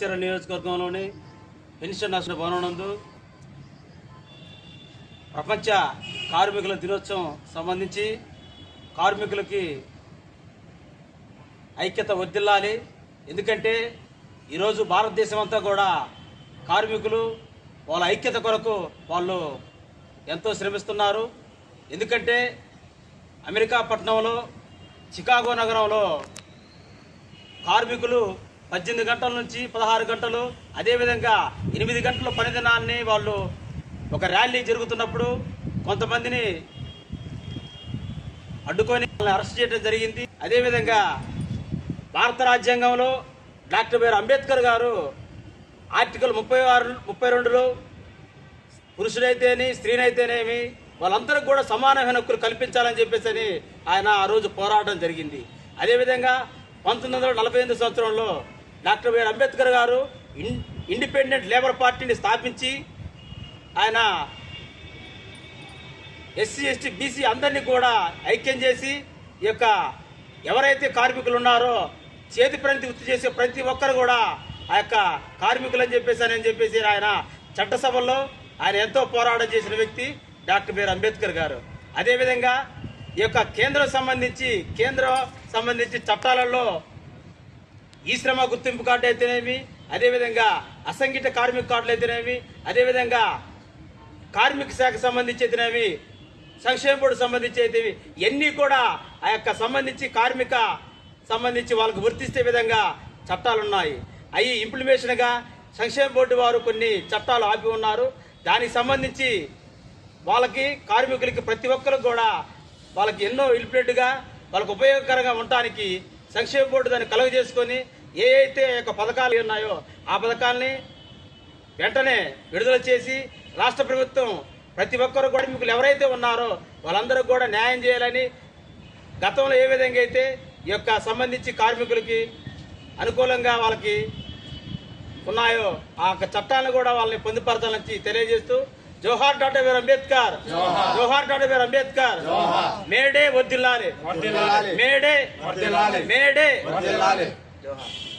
మాచర్ల నియోజకవర్గంలోని పెన్షన్ నష్ట భవనందు ప్రపంచ కార్మికుల దినోత్సవం సంబంధించి కార్మికులకి ఐక్యత వర్ధిల్లాలి. ఎందుకంటే ఈరోజు భారతదేశం అంతా కూడా కార్మికులు వాళ్ళ ఐక్యత కొరకు వాళ్ళు ఎంతో శ్రమిస్తున్నారు. ఎందుకంటే అమెరికా పట్టణంలో చికాగో నగరంలో కార్మికులు 18 గంటల నుంచి 16 గంటలు, అదేవిధంగా 8 గంటల పని దినాన్ని వాళ్ళు ఒక ర్యాలీ జరుగుతున్నప్పుడు కొంతమందిని అడ్డుకొని అరెస్ట్ చేయడం జరిగింది. అదేవిధంగా భారత రాజ్యాంగంలో డాక్టర్ బిఆర్ అంబేద్కర్ గారు ఆర్టికల్ 32లో పురుషుడైతేనే స్త్రీనైతేనేమి వాళ్ళందరికీ కూడా సమానమైన హక్కులు కల్పించాలని చెప్పేసి ఆయన ఆ రోజు పోరాటం జరిగింది. అదేవిధంగా 1948 సంవత్సరంలో డాక్టర్ బిఆర్ అంబేద్కర్ గారు ఇండిపెండెంట్ లేబర్ పార్టీని స్థాపించి ఆయన ఎస్సీ ఎస్టీ బీసీ అందరినీ కూడా ఐక్యం చేసి ఈ యొక్క ఎవరైతే కార్మికులు ఉన్నారో చేతి పని వృత్తి చేసే ప్రతి ఒక్కరు కూడా ఆ యొక్క కార్మికులు అని చెప్పేసి ఆయన చట్టసభల్లో ఆయన ఎంతో పోరాటం చేసిన వ్యక్తి డాక్టర్ బిఆర్ అంబేద్కర్ గారు. అదేవిధంగా ఈ యొక్క కేంద్రం సంబంధించి చట్టాలలో ఈ శ్రమ గుర్తింపు కార్డు అయితేనేమి, అదేవిధంగా అసంఘటిత కార్మిక కార్డులు అయితేనేమి, అదేవిధంగా కార్మిక శాఖ సంబంధించి అయితేనేమి, సంక్షేమ బోర్డు సంబంధించి అయితే ఇవన్నీ కూడా ఆ యొక్క సంబంధించి కార్మిక సంబంధించి వాళ్ళకు వర్తిస్తే విధంగా చట్టాలు ఉన్నాయి. అవి ఇంప్లిమేషన్గా సంక్షేమ బోర్డు వారు కొన్ని చట్టాలు ఆపి ఉన్నారు. దానికి సంబంధించి వాళ్ళకి కార్మికులకి ప్రతి ఒక్కరికి కూడా వాళ్ళకి ఎన్నో ఇంప్లిమెంట్గా వాళ్ళకు ఉపయోగకరంగా ఉండటానికి సంక్షేమ బోర్డు దాన్ని కలుగజేసుకొని ఏ అయితే యొక్క పథకాలు ఉన్నాయో ఆ పథకాలని వెంటనే విడుదల చేసి రాష్ట్ర ప్రభుత్వం ప్రతి ఒక్కరు కార్మికులు ఎవరైతే ఉన్నారో వాళ్ళందరూ కూడా న్యాయం చేయాలని, గతంలో ఏ విధంగా అయితే ఈ యొక్క సంబంధించి కార్మికులకి అనుకూలంగా వాళ్ళకి ఉన్నాయో ఆ చట్టాలను కూడా వాళ్ళని పొందుపరచాలని తెలియజేస్తూ జోహార్ డాక్టర్ బిఆర్ అంబేద్కర్, జోహార్ డాక్టర్ బిఆర్ అంబేద్కర్, మేడే వర్ధిల్లాలి, మేడే జోహార్.